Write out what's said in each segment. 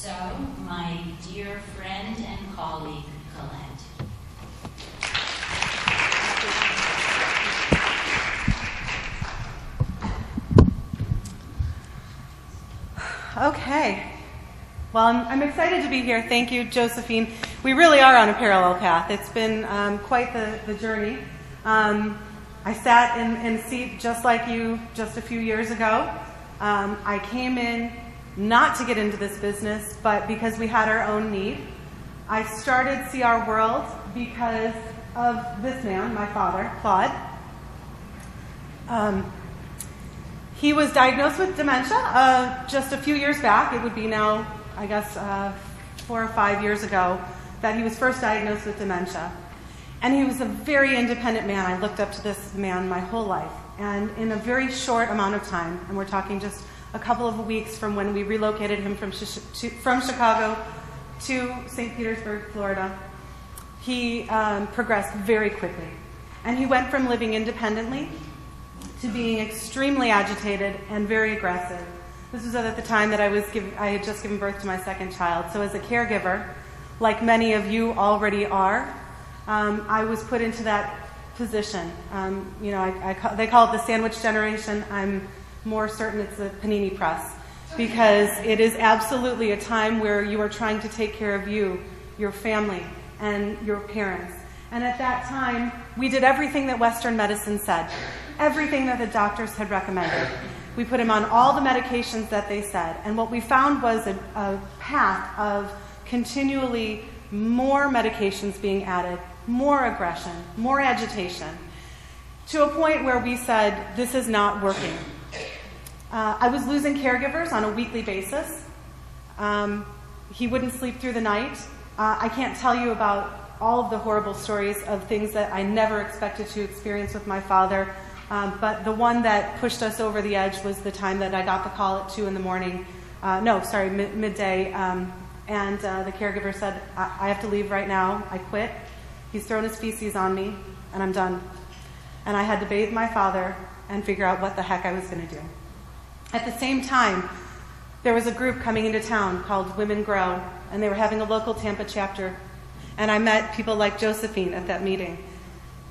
also my dear friend and colleague, Colette. Okay. Well, I'm excited to be here. Thank you, Josephine. We really are on a parallel path. It's been quite the journey. I sat in a seat just like you just a few years ago. I came in not to get into this business, but because we had our own need. I started CR World because of this man, my father, Claude. He was diagnosed with dementia just a few years back. It would be now, I guess, 4 or 5 years ago that he was first diagnosed with dementia. And he was a very independent man. I looked up to this man my whole life. And in a very short amount of time, and we're talking just a couple of weeks from when we relocated him from Chicago to St. Petersburg, Florida, he progressed very quickly. And he went from living independently to being extremely agitated and very aggressive. This was at the time that I had just given birth to my second child. So as a caregiver, like many of you already are, I was put into that position. They call it the sandwich generation. I'm more certain it's the panini press, because it is absolutely a time where you are trying to take care of you, your family, and your parents. And at that time, we did everything that Western medicine said, everything that the doctors had recommended. We put him on all the medications that they said. And what we found was a path of continually more medications being added, more aggression, more agitation, to a point where we said, this is not working. I was losing caregivers on a weekly basis. He wouldn't sleep through the night. I can't tell you about all of the horrible stories of things that I never expected to experience with my father. But the one that pushed us over the edge was the time that I got the call at 2 in the morning. Midday. And the caregiver said, I have to leave right now. I quit. He's thrown his feces on me, and I'm done. And I had to bathe my father and figure out what the heck I was going to do. At the same time, there was a group coming into town called Women Grow, and they were having a local Tampa chapter. And I met people like Josephine at that meeting.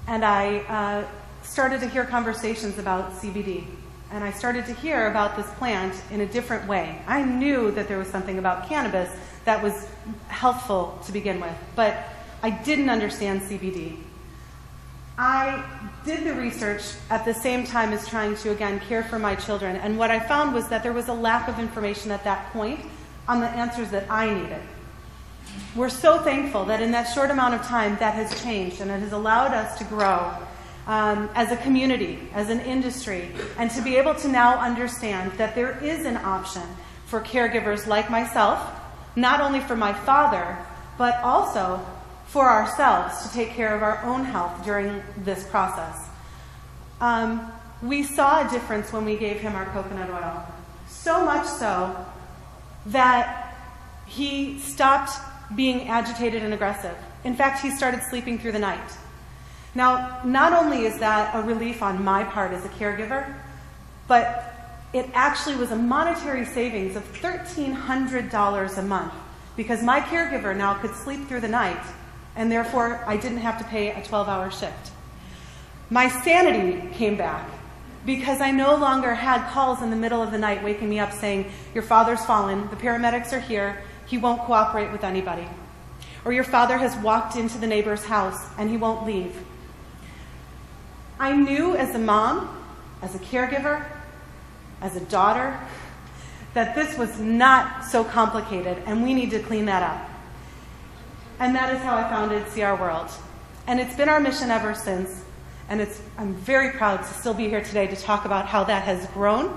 And I started to hear conversations about CBD. And I started to hear about this plant in a different way. I knew that there was something about cannabis that was healthful to begin with, but I didn't understand CBD. I did the research at the same time as trying to, again, care for my children. And what I found was that there was a lack of information at that point on the answers that I needed. We're so thankful that in that short amount of time that has changed, and it has allowed us to grow as a community, as an industry, and to be able to now understand that there is an option for caregivers like myself, not only for my father, but also for ourselves to take care of our own health during this process. We saw a difference when we gave him our coconut oil, so much so that he stopped being agitated and aggressive. In fact, he started sleeping through the night. Now, not only is that a relief on my part as a caregiver, but it actually was a monetary savings of $1,300 a month, because my caregiver now could sleep through the night, and therefore I didn't have to pay a 12-hour shift. My sanity came back because I no longer had calls in the middle of the night waking me up saying, your father's fallen, the paramedics are here, he won't cooperate with anybody. Or your father has walked into the neighbor's house and he won't leave. I knew as a mom, as a caregiver, as a daughter, that this was not so complicated and we need to clean that up. And that is how I founded CR World. And it's been our mission ever since. And I'm very proud to still be here today to talk about how that has grown.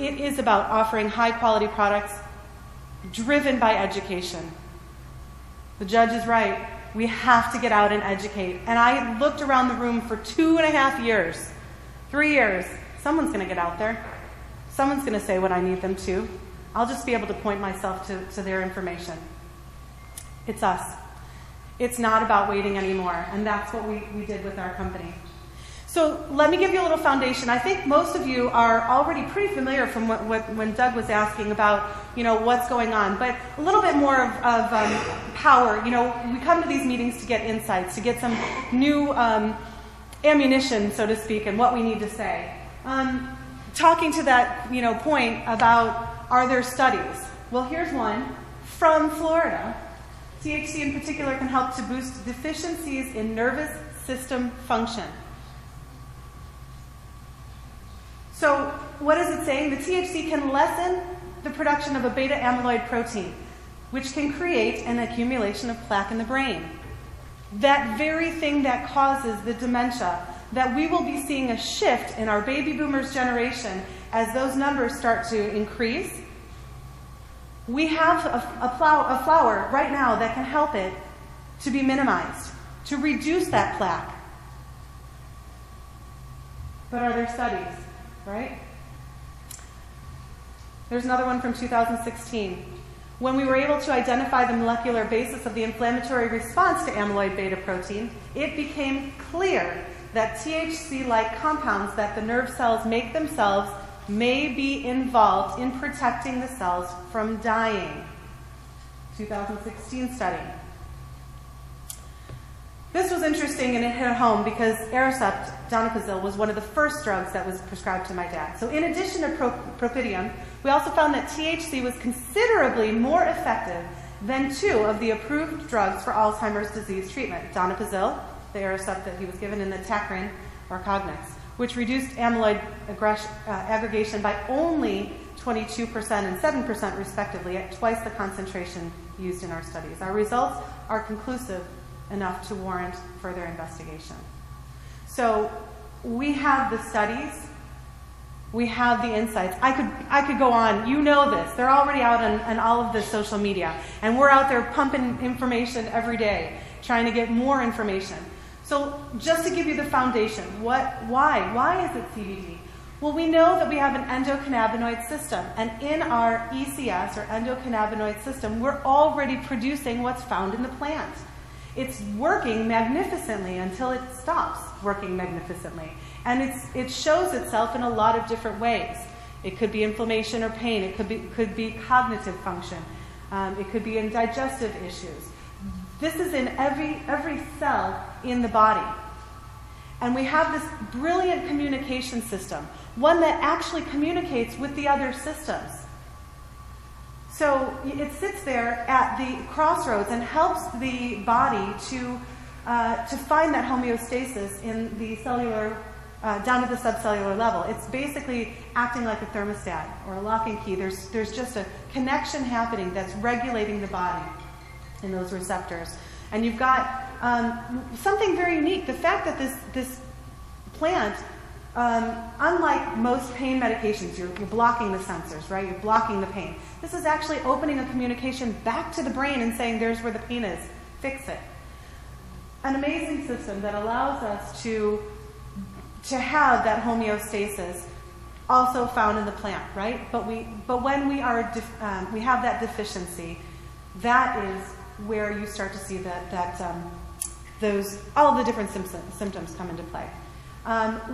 It is about offering high-quality products driven by education. The judge is right. We have to get out and educate. And I looked around the room for 2.5 years, 3 years. Someone's going to get out there. Someone's going to say what I need them to. I'll just be able to point myself to their information. It's us. It's not about waiting anymore, and that's what we did with our company. So let me give you a little foundation. I think most of you are already pretty familiar from when Doug was asking about, what's going on. But a little bit more of power. We come to these meetings to get insights, to get some new ammunition, so to speak, and what we need to say. Talking to that, point about, are there studies? Well, here's one from Florida. THC in particular can help to boost deficiencies in nervous system function. So what is it saying? The THC can lessen the production of a beta amyloid protein, which can create an accumulation of plaque in the brain. That very thing that causes the dementia, that we will be seeing a shift in our baby boomers generation as those numbers start to increase. We have a flower right now that can help it to be minimized, to reduce that plaque. But are there studies? Right? There's another one from 2016. When we were able to identify the molecular basis of the inflammatory response to amyloid beta protein, it became clear that THC-like compounds that the nerve cells make themselves may be involved in protecting the cells from dying. 2016 study. This was interesting and it hit home because Aricept, donepezil, was one of the first drugs that was prescribed to my dad. So in addition to propidium, we also found that THC was considerably more effective than 2 of the approved drugs for Alzheimer's disease treatment. Donepezil, the Aricept that he was given, and the Tacrin, or Cognex, which reduced amyloid aggregation by only 22% and 7% respectively, at twice the concentration used in our studies. Our results are conclusive enough to warrant further investigation. So we have the studies, we have the insights. I could go on. You know this. They're already out on all of the social media, and we're out there pumping information every day, trying to get more information. So just to give you the foundation, why is it CBD? Well, we know that we have an endocannabinoid system, and in our ECS, or endocannabinoid system, we're already producing what's found in the plant. It's working magnificently until it stops working magnificently. And it shows itself in a lot of different ways. It could be inflammation or pain. It could be cognitive function. It could be in digestive issues. This is in every cell in the body. And we have this brilliant communication system, one that actually communicates with the other systems. So it sits there at the crossroads and helps the body to find that homeostasis in the cellular, down to the subcellular level. It's basically acting like a thermostat or a lock and key. There's just a connection happening that's regulating the body in those receptors. And you've got something very unique. The fact that this plant, unlike most pain medications, you're blocking the sensors, right? You're blocking the pain. This is actually opening a communication back to the brain and saying, there's where the pain is. Fix it. An amazing system that allows us to have that homeostasis also found in the plant, right? But when we have that deficiency, that is where you start to see all the different symptoms come into play.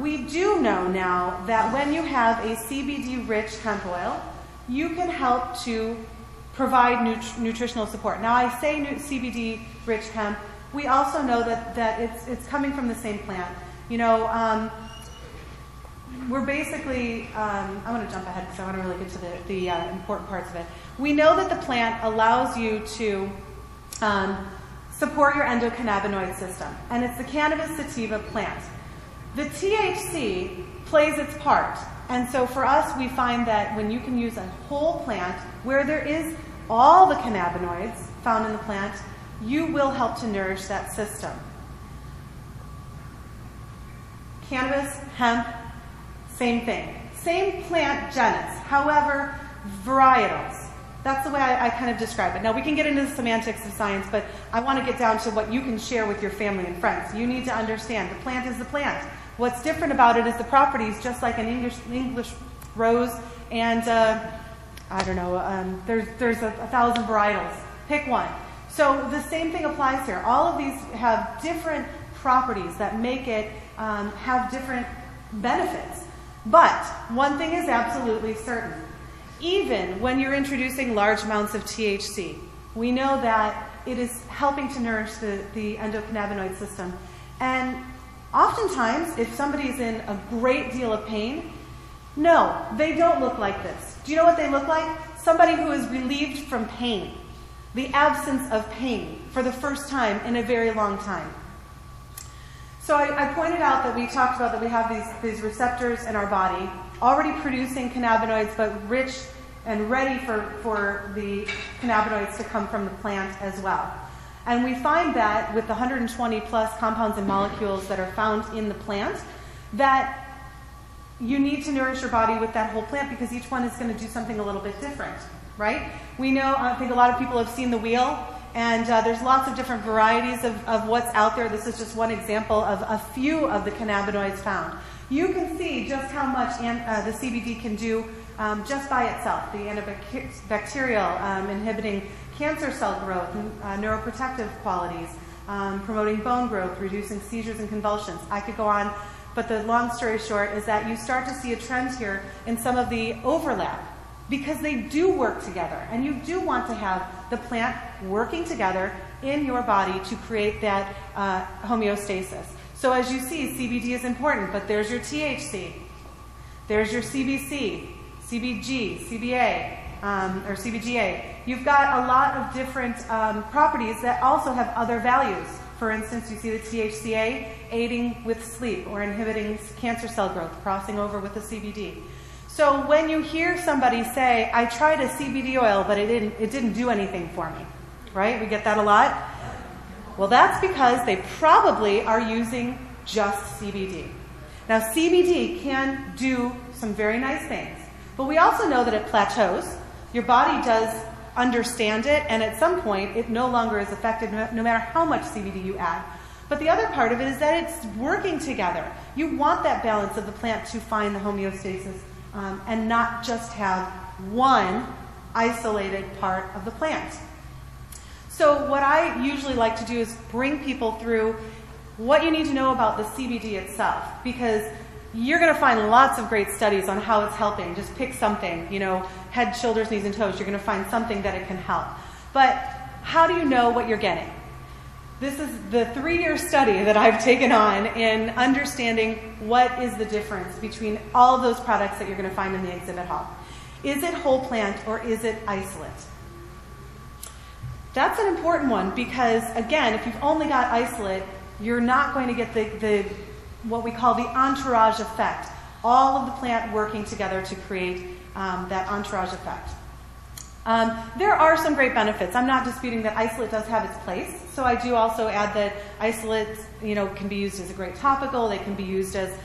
We do know now that when you have a CBD-rich hemp oil, you can help to provide nutritional support. Now, I say CBD-rich hemp. We also know that it's coming from the same plant. We're basically, I want to jump ahead because I want to really get to the important parts of it. We know that the plant allows you to support your endocannabinoid system, and it's the Cannabis sativa plant. The THC plays its part, and so for us, we find that when you can use a whole plant where there is all the cannabinoids found in the plant, you will help to nourish that system. Cannabis, hemp, same thing. Same plant genus, however, varietals. That's the way I kind of describe it. Now, we can get into the semantics of science, but I want to get down to what you can share with your family and friends. You need to understand the plant is the plant. What's different about it is the properties, just like an English rose, and I don't know, there's 1,000 varietals. Pick one. So the same thing applies here. All of these have different properties that make it have different benefits. But one thing is absolutely certain. Even when you're introducing large amounts of THC, we know that it is helping to nourish the endocannabinoid system. And oftentimes, if somebody's in a great deal of pain, no, they don't look like this. Do you know what they look like? Somebody who is relieved from pain, the absence of pain for the first time in a very long time. So I pointed out that we talked about that we have these receptors in our body already producing cannabinoids, but rich and ready for the cannabinoids to come from the plant as well. And we find that with the 120 plus compounds and molecules that are found in the plant, that you need to nourish your body with that whole plant because each one is going to do something a little bit different, right? We know, I think a lot of people have seen the wheel, and there's lots of different varieties of what's out there. This is just one example of a few of the cannabinoids found. You can see just how much the CBD can do just by itself. The antibacterial, inhibiting cancer cell growth, neuroprotective qualities, promoting bone growth, reducing seizures and convulsions. I could go on, but the long story short is that you start to see a trend here in some of the overlap because they do work together, and you do want to have the plant working together in your body to create that homeostasis. So as you see, CBD is important, but there's your THC, there's your CBC, CBG, CBA, or CBGA. You've got a lot of different properties that also have other values. For instance, you see the THCA aiding with sleep or inhibiting cancer cell growth, crossing over with the CBD. So when you hear somebody say, I tried a CBD oil, but it didn't do anything for me, right? We get that a lot. Well, that's because they probably are using just CBD. Now, CBD can do some very nice things, but we also know that it plateaus. Your body does understand it, and at some point, it no longer is effective no matter how much CBD you add. But the other part of it is that it's working together. You want that balance of the plant to find the homeostasis and not just have one isolated part of the plant. So what I usually like to do is bring people through what you need to know about the CBD itself, because you're going to find lots of great studies on how it's helping. Just pick something, head, shoulders, knees, and toes. You're going to find something that it can help. But how do you know what you're getting? This is the 3-year study that I've taken on in understanding what is the difference between all of those products that you're going to find in the exhibit hall. Is it whole plant or is it isolate? That's an important one because, again, if you've only got isolate, you're not going to get the what we call the entourage effect, all of the plant working together to create that entourage effect. There are some great benefits. I'm not disputing that isolate does have its place. So I do also add that isolates, can be used as a great topical. They can be used as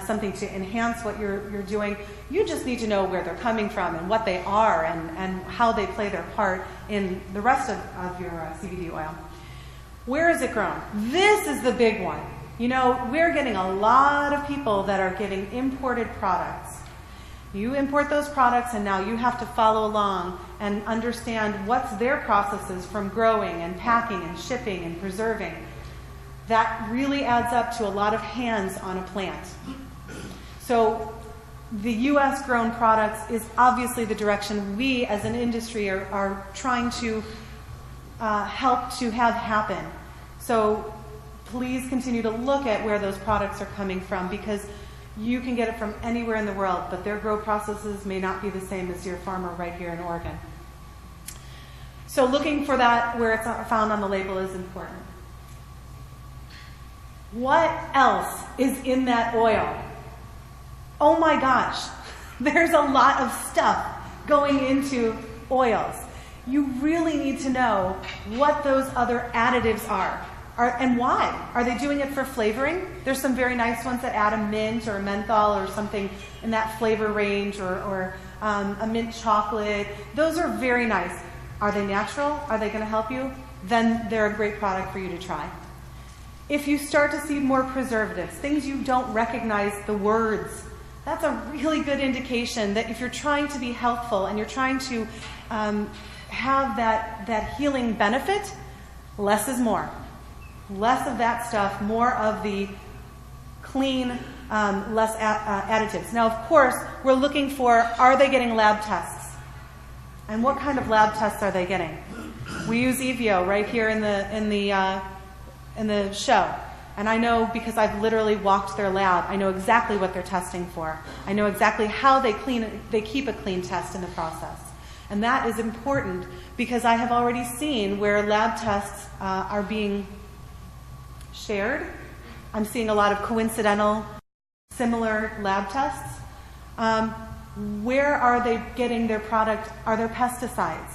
something to enhance what you're doing. You just need to know where they're coming from and what they are and how they play their part in the rest of your CBD oil. Where is it grown? This is the big one. We're getting a lot of people that are getting imported products. You import those products and now you have to follow along and understand what's their processes from growing and packing and shipping and preserving. That really adds up to a lot of hands on a plant. So the U.S. grown products is obviously the direction we as an industry are trying to help to have happen. So please continue to look at where those products are coming from because you can get it from anywhere in the world, but their grow processes may not be the same as your farmer right here in Oregon. So looking for that where it's found on the label is important. What else is in that oil? Oh my gosh, there's a lot of stuff going into oils. You really need to know what those other additives are. And why? Are they doing it for flavoring? There's some very nice ones that add a mint or a menthol or something in that flavor range or a mint chocolate. Those are very nice. Are they natural? Are they going to help you? Then they're a great product for you to try. If you start to see more preservatives, things you don't recognize the words, that's a really good indication that if you're trying to be healthful and you're trying to have that healing benefit, less is more. Less of that stuff, more of the clean, less additives. Now, of course, we're looking for, are they getting lab tests? And what kind of lab tests are they getting? We use Evio right here in the show. And I know, because I've literally walked their lab, I know exactly what they're testing for. I know exactly how they keep a clean test in the process. And that is important because I have already seen where lab tests are being shared. I'm seeing a lot of coincidental, similar lab tests. Where are they getting their product? Are there pesticides?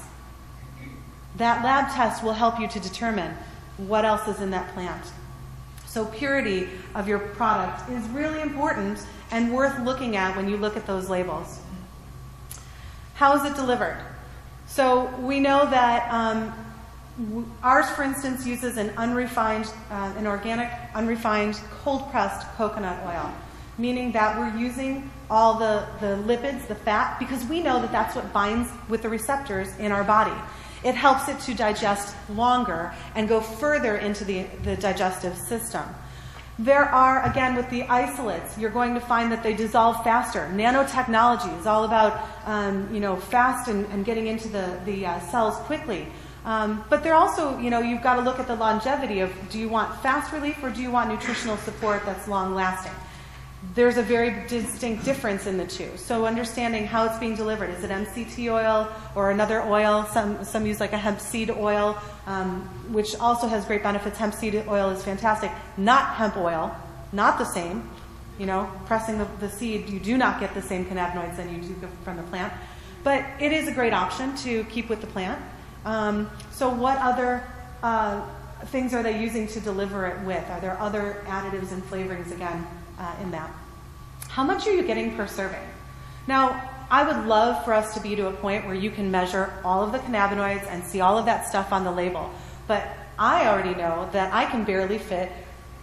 That lab test will help you to determine what else is in that plant. So purity of your product is really important and worth looking at when you look at those labels. How is it delivered? So we know that ours, for instance, uses an organic, unrefined, cold-pressed coconut oil, meaning that we're using all the lipids, the fat, because we know that that's what binds with the receptors in our body. It helps it to digest longer and go further into the digestive system. There are, again, with the isolates, you're going to find that they dissolve faster. Nanotechnology is all about, fast and getting into the cells quickly. But they're also, you've got to look at the longevity of, do you want fast relief or do you want nutritional support that's long-lasting? There's a very distinct difference in the two. So understanding how it's being delivered. Is it MCT oil or another oil? Some use like a hemp seed oil, which also has great benefits. Hemp seed oil is fantastic. Not hemp oil, not the same. Pressing the seed, you do not get the same cannabinoids than you do from the plant. But it is a great option to keep with the plant. So what other things are they using to deliver it with? Are there other additives and flavorings again in that? How much are you getting per serving? Now, I would love for us to be to a point where you can measure all of the cannabinoids and see all of that stuff on the label. But I already know that I can barely fit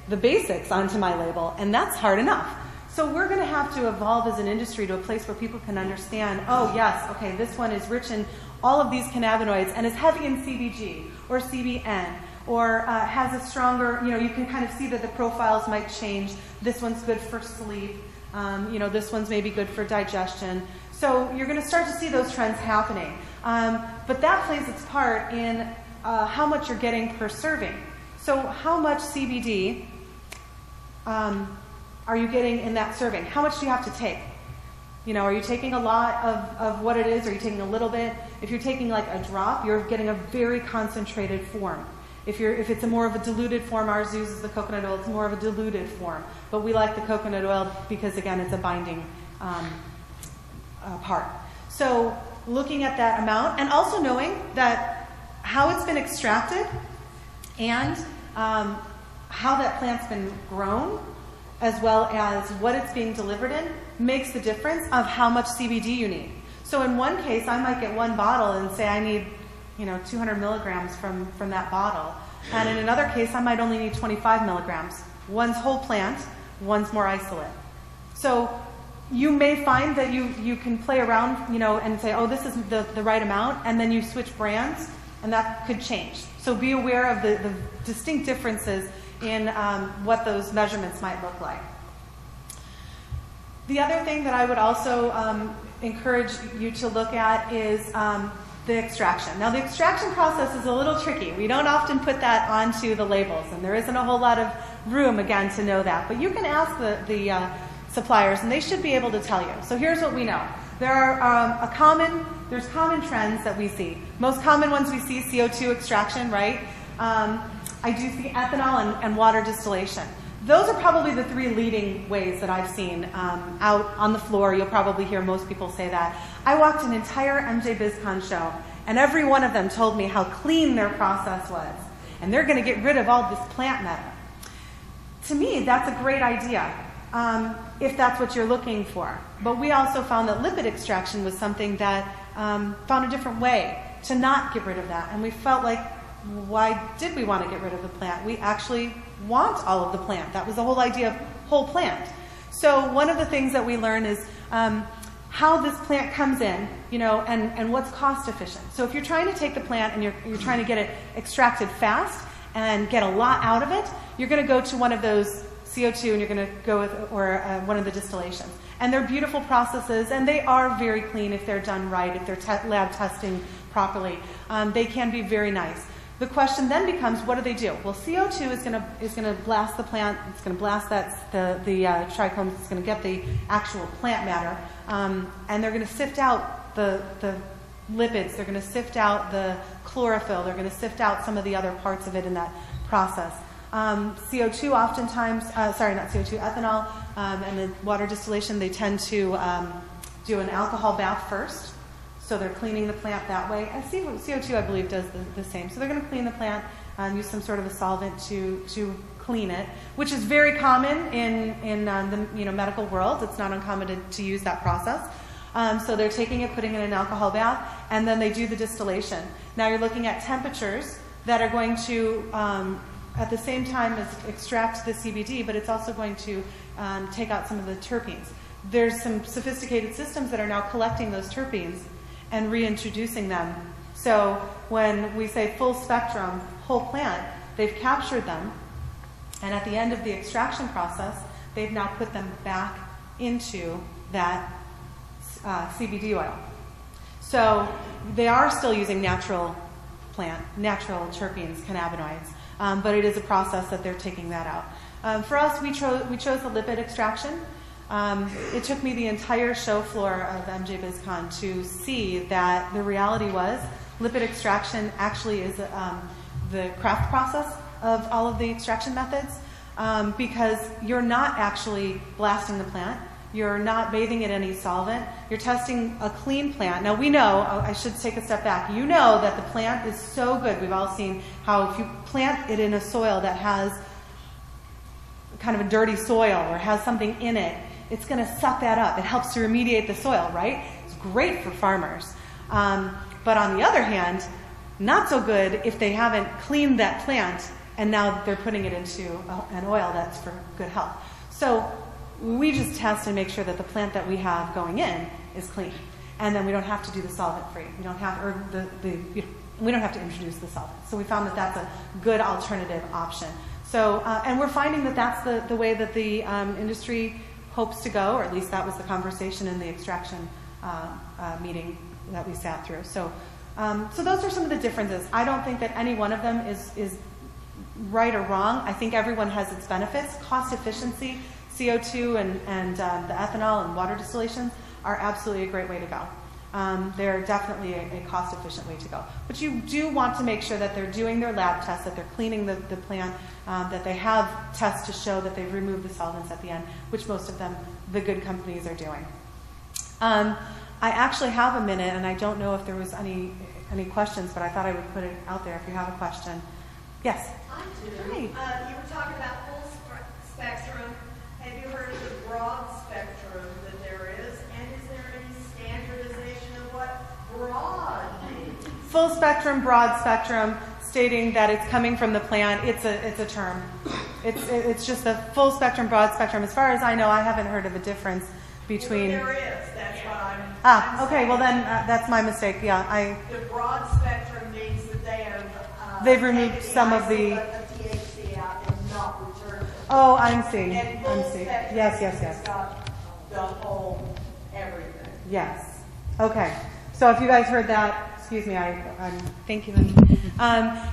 the basics onto my label, and that's hard enough. So we're going to have to evolve as an industry to a place where people can understand, oh yes, okay, this one is rich in all of these cannabinoids and is heavy in CBG or CBN, or has a stronger, you can kind of see that the profiles might change. This one's good for sleep. This one's maybe good for digestion. So you're going to start to see those trends happening. But that plays its part in how much you're getting per serving. So how much CBD are you getting in that serving? How much do you have to take? Are you taking a lot of what it is? Are you taking a little bit? If you're taking like a drop, you're getting a very concentrated form. If it's a more of a diluted form, ours uses the coconut oil, it's more of a diluted form. But we like the coconut oil because, again, it's a binding part. So looking at that amount and also knowing that how it's been extracted and how that plant's been grown, as well as what it's being delivered in, makes the difference of how much CBD you need. So in one case, I might get one bottle and say I need 200 milligrams from that bottle. And in another case, I might only need 25 milligrams. One's whole plant, one's more isolate. So you may find that you can play around, and say, oh, this is the right amount, and then you switch brands, and that could change. So be aware of the distinct differences in what those measurements might look like. The other thing that I would also encourage you to look at is the extraction. Now, the extraction process is a little tricky. We don't often put that onto the labels, and there isn't a whole lot of room, again, to know that. But you can ask the suppliers, and they should be able to tell you. So here's what we know. There are there's common trends that we see. Most common ones we see, CO2 extraction, right? I do see ethanol and water distillation. Those are probably the three leading ways that I've seen out on the floor. You'll probably hear most people say that. I walked an entire MJ BizCon show, and every one of them told me how clean their process was. And they're going to get rid of all this plant matter. To me, that's a great idea, if that's what you're looking for. But we also found that lipid extraction was something that found a different way to not get rid of that. And we felt like, why did we want to get rid of the plant? We actually want all of the plant. That was the whole idea of whole plant. So one of the things that we learn is how this plant comes in, and what's cost efficient. So if you're trying to take the plant and you're trying to get it extracted fast and get a lot out of it, you're going to go to one of those CO2 and you're going to go with one of the distillations. And they're beautiful processes, and they are very clean if they're done right, if they're lab testing properly. They can be very nice. The question then becomes, what do they do? Well, CO2 is going to blast the plant. It's going to blast the trichomes. It's going to get the actual plant matter, and they're going to sift out the lipids. They're going to sift out the chlorophyll. They're going to sift out some of the other parts of it in that process. CO2 oftentimes, not CO2, ethanol, and the water distillation, they tend to do an alcohol bath first. So they're cleaning the plant that way. And CO2, I believe, does the same. So they're going to clean the plant, use some sort of a solvent to clean it, which is very common in the medical world. It's not uncommon to use that process. So they're taking it, putting it in an alcohol bath, and then they do the distillation. Now you're looking at temperatures that are going to, at the same time as extract the CBD, but it's also going to take out some of the terpenes. There's some sophisticated systems that are now collecting those terpenes and reintroducing them. So when we say full spectrum, whole plant, they've captured them, and at the end of the extraction process, they've now put them back into that CBD oil. So they are still using natural terpenes, cannabinoids, but it is a process that they're taking that out. For us, we chose the lipid extraction. It took me the entire show floor of MJ BizCon to see that the reality was lipid extraction actually is the craft process of all of the extraction methods, because you're not actually blasting the plant. You're not bathing it in any solvent. You're testing a clean plant. Now we know, I should take a step back, you know that the plant is so good. We've all seen how if you plant it in a soil that has kind of a dirty soil or has something in it, it's going to suck that up. It helps to remediate the soil, right? It's great for farmers. But on the other hand, not so good if they haven't cleaned that plant and now they're putting it into an oil that's for good health. So we just test and make sure that the plant that we have going in is clean. And then we don't have to do the solvent-free. We don't have, we don't have to introduce the solvent. So we found that that's a good alternative option. So, and we're finding that that's the way that the industry hopes to go, or at least that was the conversation in the extraction meeting that we sat through. So those are some of the differences. I don't think that any one of them is right or wrong. I think everyone has its benefits. Cost efficiency, CO2 and the ethanol and water distillations are absolutely a great way to go. They're definitely a cost-efficient way to go. But you do want to make sure that they're doing their lab tests, that they're cleaning the plant, that they have tests to show that they've removed the solvents at the end, which most of them, the good companies, are doing. I actually have a minute, and I don't know if there was any questions, but I thought I would put it out there if you have a question. Yes? I do. Hi. You were talking about full spectrum. Have you heard of the broad spectrum that there is? And is there any standardization of what broad means? Full spectrum, broad spectrum, stating that it's coming from the plant. It's a term. It's just the full spectrum, broad spectrum. As far as I know, I haven't heard of a difference between. Well, there is. That's what I'm Okay. Well, then that's my mistake. Yeah, The broad spectrum means that they have. They've removed some of the THC out and not returned it. Oh, I'm seeing. And full I'm seeing. spectrum Yes. has got the whole everything. Yes. Okay. So if you guys heard that, excuse me, I'm thank you.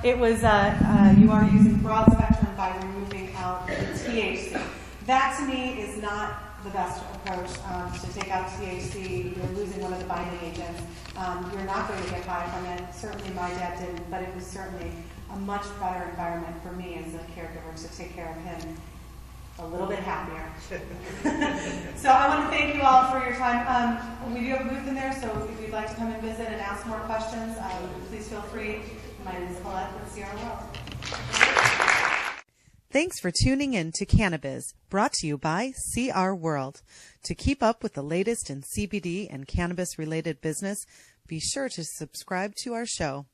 It was you are using broad spectrum by removing out the THC. That to me is not the best approach to take out THC. You're losing one of the binding agents. You're not going to get high from it. Certainly my dad didn't, but it was certainly a much better environment for me as a caregiver to take care of him a little bit happier. So I want to thank you all for your time. We do have a booth in there, so if you'd like to come and visit and ask more questions, please feel free. My name is Colette with CR World. Thanks for tuning in to Cannabis, brought to you by CR World. To keep up with the latest in CBD and cannabis-related business, be sure to subscribe to our show.